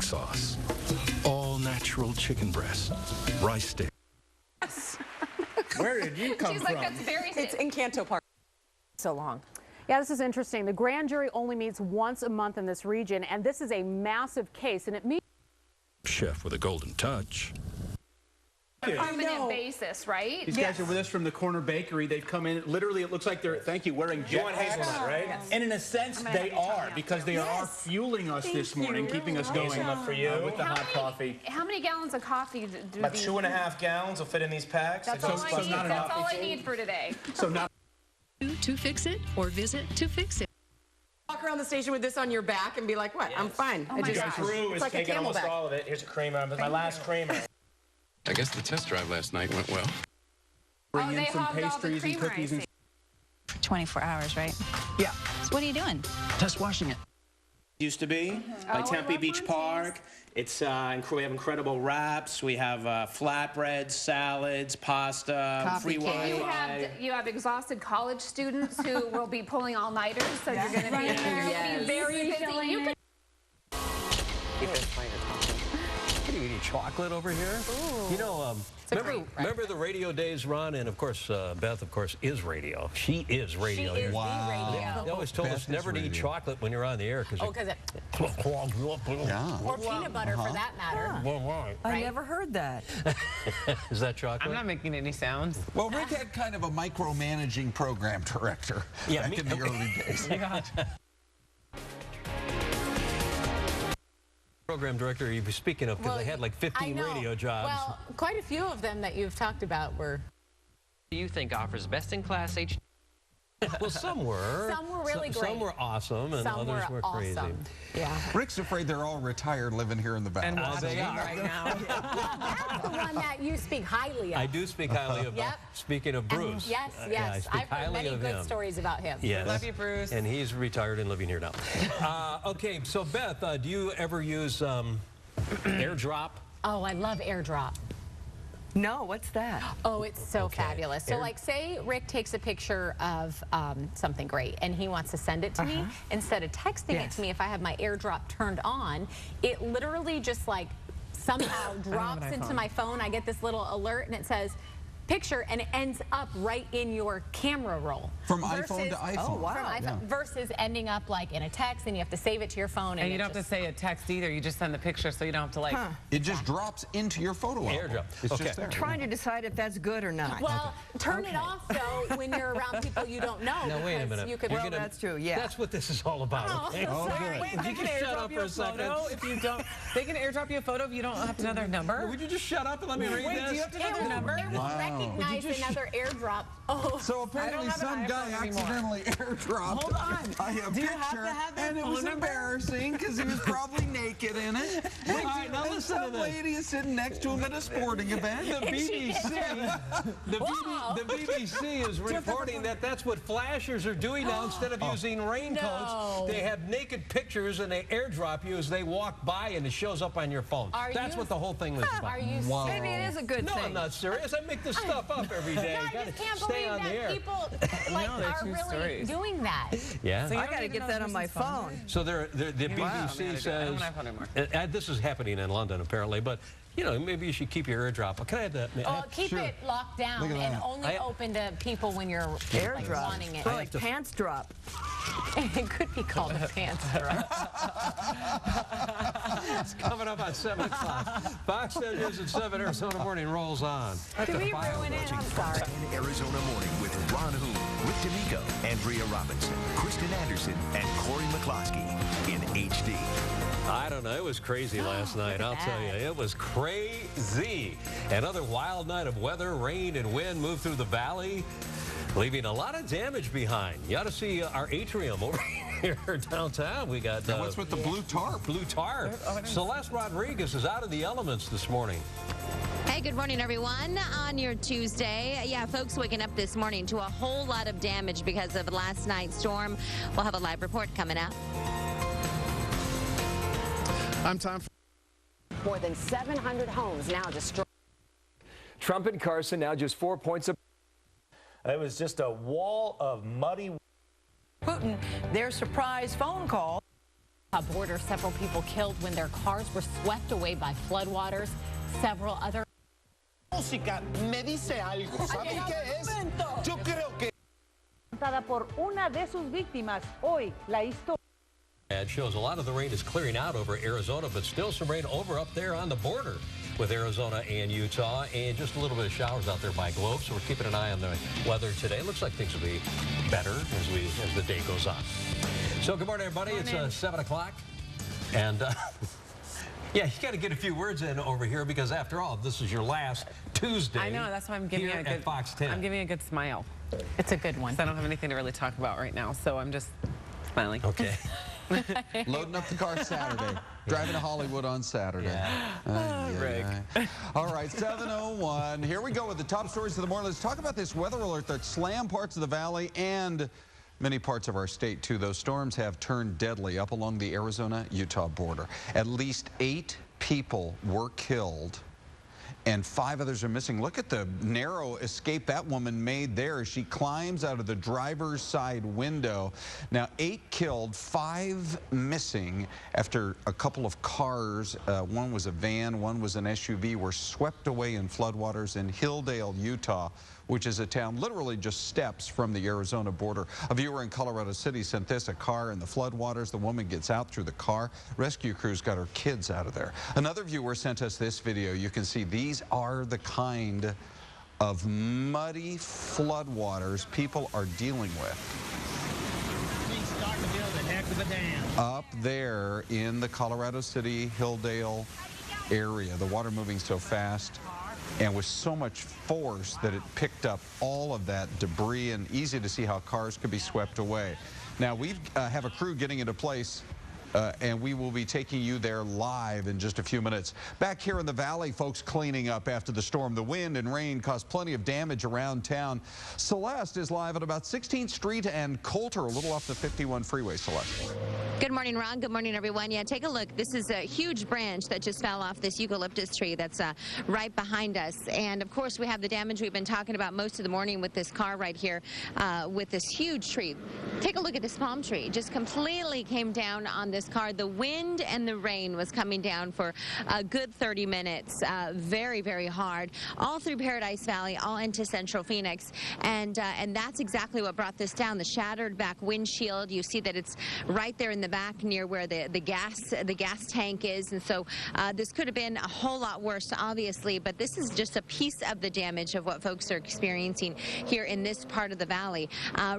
sauce, all-natural chicken breast, rice stick. Where did you come She's from? like, that's very It's in Canto Park. So long. Yeah, this is interesting. The grand jury only meets once a month in this region, and this is a massive case, and it means Chef with a golden touch. permanent basis, right? These guys are with us from the Corner Bakery. They've come in. Literally, it looks like they're, thank you, wearing jetpacks. right? And in a sense, they are, because they are fueling us this morning, keeping us going for you. with the hot coffee. How many gallons of coffee do About these? 2.5 gallons will fit in these packs. That's It all goes I plus need. not That's enough. all I need for today. So not To fix it or visit to fix it. Walk around the station with this on your back and be like, what? I'm fine. Oh my gosh. Crew It's is like a taking almost Camelback. all of it. Here's a creamer. My last creamer. I guess the test drive last night went well. bring they in some hogged all the pastries and creamer, I cookies and see. 24 hours, right? yeah. So what are you doing? Test washing it. Used to be by I Tempe love Beach Monty's. Park. It's we have incredible wraps. We have flatbreads, salads, pasta, free Wi-Fi. You have exhausted college students who will be pulling all-nighters, so you're going to be very busy. You could What are you eating, chocolate over here? Ooh. You know, remember the radio days, Ron? And of course, Beth, of course, is radio. She is radio. She is the They radio. always told us never to eat chocolate when you're on the air because it... Or peanut butter, for that matter. I never heard that. Is that chocolate? I'm not making any sounds. Well, Rick had kind of a micromanaging program director back in the early days. Program director, you were speaking of, because they had like 15 radio jobs. Well, quite a few of them that you've talked about were... Do you think offers best-in-class HD? Well, some were. Some were really great. Some were awesome, and Some others were crazy. awesome. Yeah. Rick's afraid they're all retired living here in the valley. And watching right now. That's the one that you speak highly of. I do speak highly of. Yep. Speaking of Bruce. Yes, yeah, I yes. speak I've heard highly many of good him. stories about him. Yes. Love you, Bruce. And he's retired and living here now. Okay, so Beth, do you ever use AirDrop? Oh, I love AirDrop. No, what's that? Oh, it's so fabulous. So like say Rick takes a picture of something great and he wants to send it to me. Instead of texting it to me, if I have my AirDrop turned on, it literally just like somehow drops into my phone. I get this little alert and it says picture, and it ends up right in your camera roll. From iPhone to iPhone. Oh, wow. From iPhone, versus ending up like in a text and you have to save it to your phone. And you don't have to say a text either. You just send the picture so you don't have to like... It just drops into your photo album. AirDrop. It's just there. I'm trying to decide if that's good or not. Well, turn it off though when you're around people you don't know. Now, wait a minute. You could, Well, that's true, yeah. That's what this is all about. Okay? sorry. Wait, they can shut up airdrop for you a a second? photo if you don't... They can airdrop you a photo if you don't have to know their number? Would you just shut up and let me read Wait, this? do you have to know their number? It will recognize another AirDrop. Oh. So apparently have an some iPhone guy anymore. accidentally airdropped Hold on. a Do you have picture, to have their and it phone was number? embarrassing because he was probably naked in it. All right, now And listen to some this. lady is sitting next to him at a sporting event. The BBC is reporting that that's what flashers are doing now. Instead of using raincoats, they have naked pictures and they airdrop you as they walk by, and it shows up on your phone. That's what the whole thing was about. Are you Maybe it is a good No, thing. I'm not serious. I make this stuff up every day. No, I Gotta just can't stay believe on the air. that people like No, they're are true really stories. doing that. Yeah. So I got to get that on my phone. So the BBC says, I don't have one anymore. This is happening in London apparently, but you know, maybe you should keep your AirDrop. Can I have that? Keep it locked down Look at and that. only open to people when you're like, AirDrop. wanting it. Or like pants drop. It could be called a pants drop. It's coming up at 7 o'clock. Fox News at 7, Arizona Morning rolls on. Did we ruin it? I'm sorry. Arizona Morning with Ron Hoon, Rick D'Amico, Andrea Robinson, Kristen Anderson, and Corey McCloskey in HD. I don't know. It was crazy last night. I'll tell you. It was crazy. Another wild night of weather, rain, and wind moved through the valley, leaving a lot of damage behind. You ought to see our atrium over here downtown. We got... what's with the blue tarp? Blue tarp. Celeste Rodriguez is out of the elements this morning. Hey, good morning, everyone. On your Tuesday, yeah, folks waking up this morning to a whole lot of damage because of last night's storm. We'll have a live report coming up. I'm Tom. More than 700 homes now destroyed. Trump and Carson now just 4 points up. It was just a wall of muddy. Putin, their surprise phone call. border. Several people killed when their cars were swept away by floodwaters. Several other... Música me dice algo. ¿Saben qué es? Yo creo que... por una de sus víctimas. Hoy la historia. It shows a lot of the rain is clearing out over Arizona, but still some rain over up there on the border with Arizona and Utah, and just a little bit of showers out there by Globe. So we're keeping an eye on the weather today. Looks like things will be better as the day goes on. So good morning, everybody. It's 7 o'clock, and yeah, you got to get a few words in over here because after all, this is your last Tuesday. I know, that's why I'm giving here you a good at Fox 10. I'm giving you a good smile. It's a good one. I don't have anything to really talk about right now, so I'm just smiling. Okay. Loading up the car Saturday. Driving to Hollywood on Saturday. Yeah. All right, 7:01. Here we go with the top stories of the morning. Let's talk about this weather alert that slammed parts of the valley and many parts of our state, too. Those storms have turned deadly up along the Arizona-Utah border. At least 8 people were killed and 5 others are missing. Look at the narrow escape that woman made there as she climbs out of the driver's side window. Now, 8 killed, 5 missing after a couple of cars, one was a van, one was an SUV, were swept away in floodwaters in Hilldale, Utah, which is a town literally just steps from the Arizona border. A viewer in Colorado City sent this, a car in the floodwaters. The woman gets out through the car. Rescue crews got her kids out of there. Another viewer sent us this video. You can see these are the kind of muddy floodwaters people are dealing with. Up there in the Colorado City, Hilldale area, the water moving so fast and with so much force that it picked up all of that debris, and easy to see how cars could be swept away. Now, we have a crew getting into place, and we will be taking you there live in just a few minutes. Back here in the valley, folks cleaning up after the storm. The wind and rain caused plenty of damage around town. Celeste is live at about 16th Street and Coulter, a little off the 51 freeway. Celeste. Good morning, Ron. Good morning, everyone. Yeah, take a look. This is a huge branch that just fell off this eucalyptus tree that's right behind us. And, of course, we have the damage we've been talking about most of the morning with this car right here with this huge tree. Take a look at this palm tree. It just completely came down on this car. The wind and the rain was coming down for a good 30 minutes. Very, very hard. All through Paradise Valley, all into Central Phoenix. And that's exactly what brought this down. The shattered back windshield. You see that it's right there in the back near where the gas tank is, and so this could have been a whole lot worse, obviously, but this is just a piece of the damage of what folks are experiencing here in this part of the valley.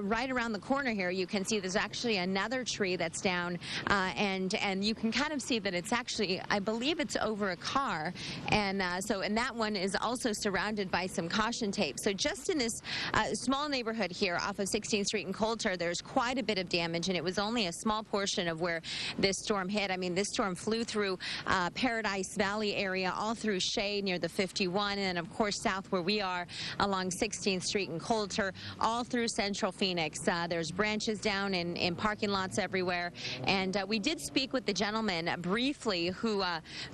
Right around the corner here, you can see there's actually another tree that's down, and you can kind of see that it's actually, I believe it's over a car, and that one is also surrounded by some caution tape. So just in this small neighborhood here off of 16th Street in Coulter, there's quite a bit of damage, and it was only a small portion of where this storm hit. I mean, this storm flew through Paradise Valley area, all through Shea near the 51, and of course south where we are along 16th Street in Coulter, all through Central Phoenix. There's branches down in parking lots everywhere, and we did speak with the gentleman briefly who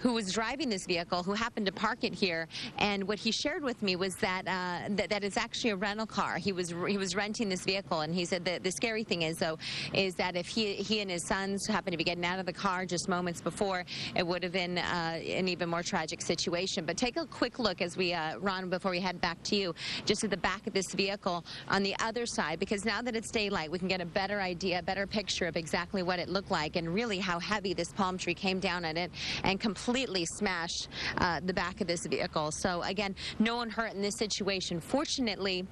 was driving this vehicle, who happened to park it here, and what he shared with me was that that it's actually a rental car. He was renting this vehicle, and he said that the scary thing is that if he and his sons happened to be getting out of the car just moments before, it would have been an even more tragic situation. But take a quick look as we, Ron, before we head back to you, just at the back of this vehicle on the other side, because now that it's daylight, we can get a better idea, a better picture of exactly what it looked like and really how heavy this palm tree came down on it and completely smashed the back of this vehicle. So again, no one hurt in this situation, fortunately.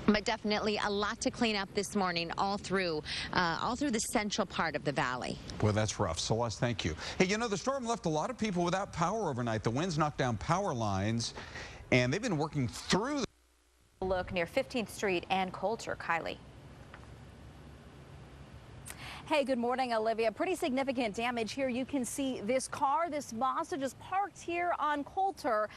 But definitely a lot to clean up this morning all through the central part of the valley. Well, that's rough. Celeste, thank you. Hey, you know, the storm left a lot of people without power overnight. The winds knocked down power lines, and they've been working through the... Look near 15th Street and Coulter. Kylie. Hey, good morning, Olivia. Pretty significant damage here. You can see this car, this Mazda, just parked here on Coulter.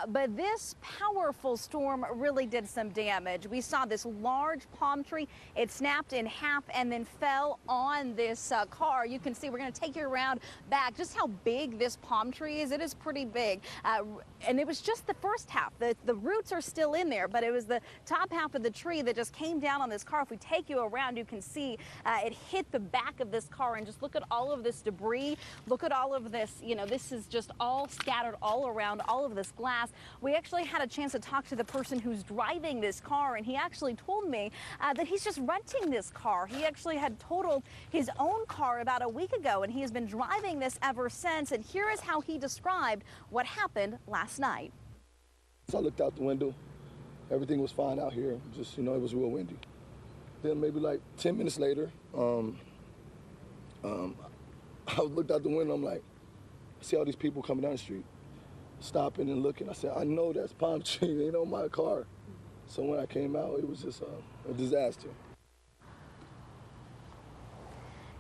But this powerful storm really did some damage. We saw this large palm tree. It snapped in half and then fell on this car. You can see, we're going to take you around back, just how big this palm tree is. It is pretty big. And it was just the first half. The roots are still in there, but it was the top half of the tree that just came down on this car. If we take you around, you can see it hit the back back of this car and just look at all of this debris. Look at all of this, you know, this is just all scattered all around, all of this glass. We actually had a chance to talk to the person who's driving this car, and he actually told me that he's just renting this car. He actually had totaled his own car about a week ago, and he has been driving this ever since. And here is how he described what happened last night. So I looked out the window. Everything was fine out here. Just, you know, it was real windy. Then maybe like 10 minutes later, I looked out the window. I'm like, I see all these people coming down the street, stopping and looking. I said, I know that's palm tree. Ain't on my car. So when I came out, it was just a disaster.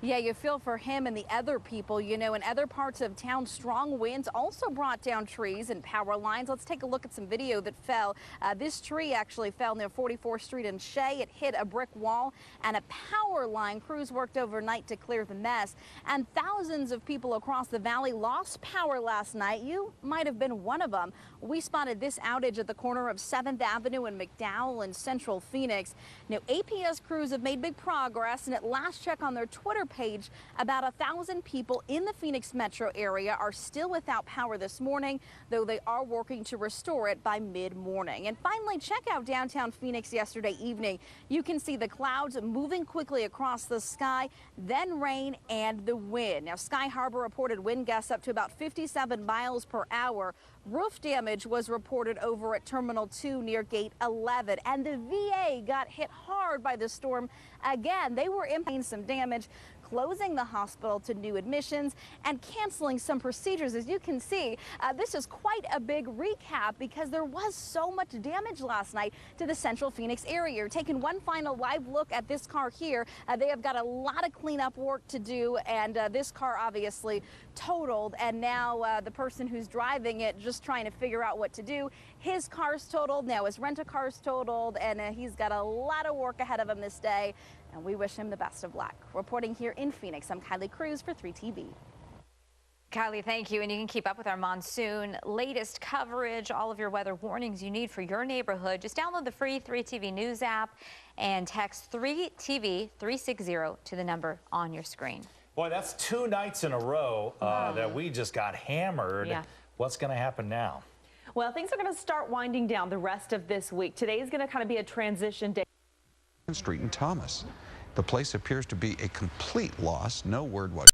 Yeah, you feel for him and the other people. You know, in other parts of town, strong winds also brought down trees and power lines. Let's take a look at some video that fell. This tree actually fell near 44th Street in Shea. It hit a brick wall and a power line. Crews worked overnight to clear the mess. And thousands of people across the valley lost power last night. You might have been one of them. We spotted this outage at the corner of 7th Avenue and McDowell in central Phoenix. Now, APS crews have made big progress, and at last check on their Twitter page, about 1,000 people in the Phoenix metro area are still without power this morning, though they are working to restore it by mid-morning. And finally, check out downtown Phoenix yesterday evening. You can see the clouds moving quickly across the sky, then rain and the wind. Now, Sky Harbor reported wind gusts up to about 57 miles per hour. Roof damage was reported over at Terminal 2 near Gate 11, and the VA got hit hard by the storm again. They were impacting some damage, closing the hospital to new admissions and canceling some procedures. As you can see, this is quite a big recap because there was so much damage last night to the central Phoenix area. You're taking one final live look at this car here. They have got a lot of cleanup work to do, and this car obviously totaled, and now the person who's driving it just trying to figure out what to do. His car's totaled, now his rent-a-car's totaled, and he's got a lot of work ahead of him this day, and we wish him the best of luck. Reporting here in Phoenix, I'm Kylie Cruz for 3TV. Kylie, thank you. And you can keep up with our monsoon latest coverage, all of your weather warnings you need for your neighborhood. Just download the free 3TV News app and text 3TV 360 to the number on your screen. Boy, that's 2 nights in a row that we just got hammered. Yeah. What's going to happen now? Well, things are going to start winding down the rest of this week. Today is going to kind of be a transition day. Street in Thomas. The place appears to be a complete loss. No word what.